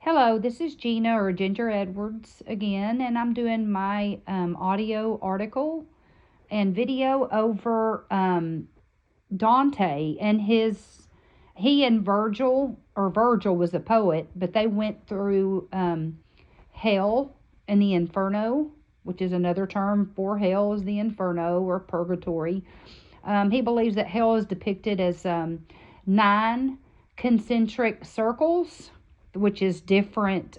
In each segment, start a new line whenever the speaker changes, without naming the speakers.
Hello, this is Gina or Ginger Edwards again, and I'm doing my audio article and video over Dante and he and Virgil, or Virgil was a poet, but they went through hell and the inferno, which is another term for hell, is the inferno or purgatory. He believes that hell is depicted as 9 concentric circles, which is different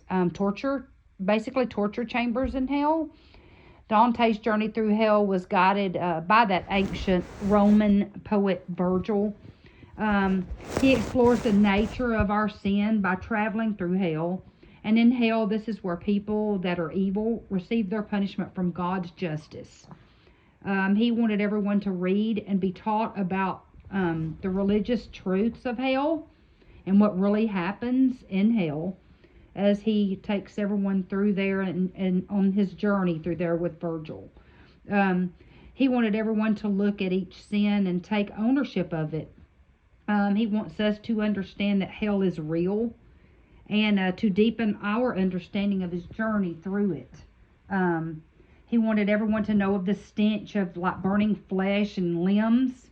basically torture chambers in hell. Dante's journey through hell was guided by that ancient Roman poet Virgil. He explores the nature of our sin by traveling through hell. And in hell, this is where people that are evil receive their punishment from God's justice. He wanted everyone to read and be taught about the religious truths of hell and what really happens in hell, as he takes everyone through there and on his journey through there with Virgil. He wanted everyone to look at each sin and take ownership of it. He wants us to understand that hell is real and to deepen our understanding of his journey through it. He wanted everyone to know of the stench of like burning flesh and limbs.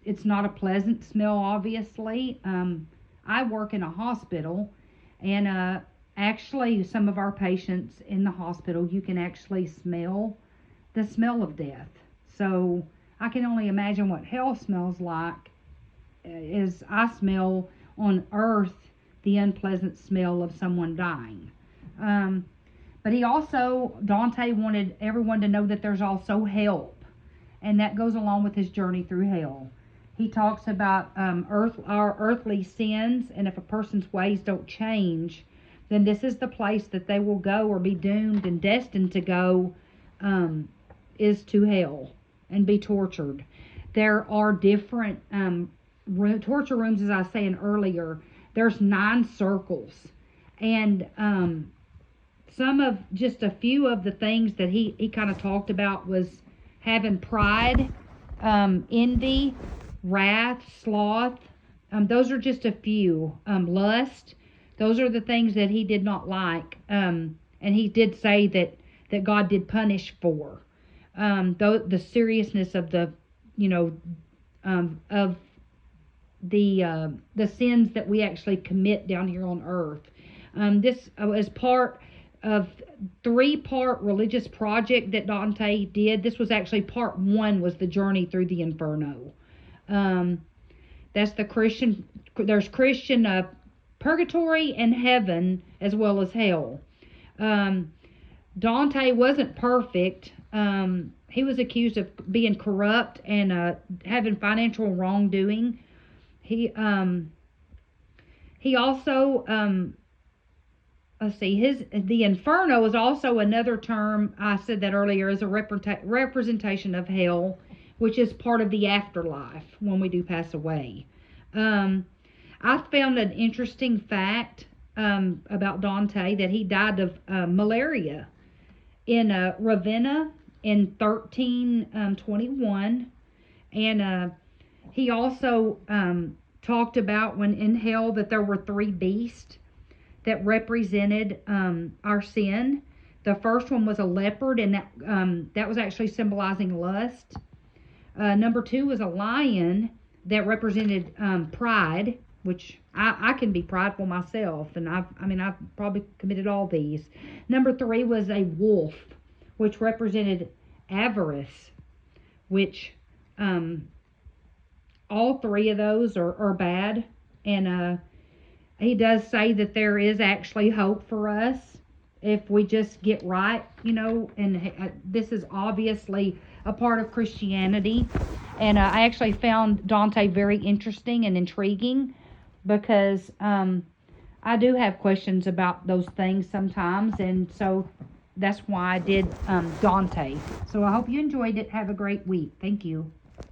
It's not a pleasant smell, obviously. I work in a hospital, and actually some of our patients in the hospital, you can actually smell the smell of death. So I can only imagine what hell smells like, as I smell on earth the unpleasant smell of someone dying. But Dante wanted everyone to know that there's also help. And that goes along with his journey through hell. He talks about our earthly sins, and if a person's ways don't change, then this is the place that they will go or be doomed and destined to go, is to hell and be tortured. There are different torture rooms, as I was saying earlier. There's 9 circles, and just a few of the things that he kind of talked about was having pride, envy, wrath, sloth. Those are just a few. Lust. Those are the things that he did not like. And he did say that God did punish for. The seriousness of the sins that we actually commit down here on earth. This is part of 3-part religious project that Dante did. This was actually part 1, was the journey through the inferno. That's there's Christian purgatory and heaven as well as hell. Dante wasn't perfect. He was accused of being corrupt and having financial wrongdoing. He also let's see, the inferno is also another term, I said that earlier, is a representation of hell, which is part of the afterlife when we do pass away. I found an interesting fact about Dante, that he died of malaria in Ravenna in 1321. And he also talked about when in hell that there were 3 beasts that represented our sin. The first one was a leopard, and that was actually symbolizing lust. Number 2 was a lion that represented pride, which I can be prideful myself, and I've probably committed all these. Number 3 was a wolf, which represented avarice, which all 3 of those are bad. And he does say that there is actually hope for us if we just get right, and this is obviously a part of Christianity. And I actually found Dante very interesting and intriguing, because I do have questions about those things sometimes, and so that's why I did Dante. So I hope you enjoyed it. Have a great week. Thank you.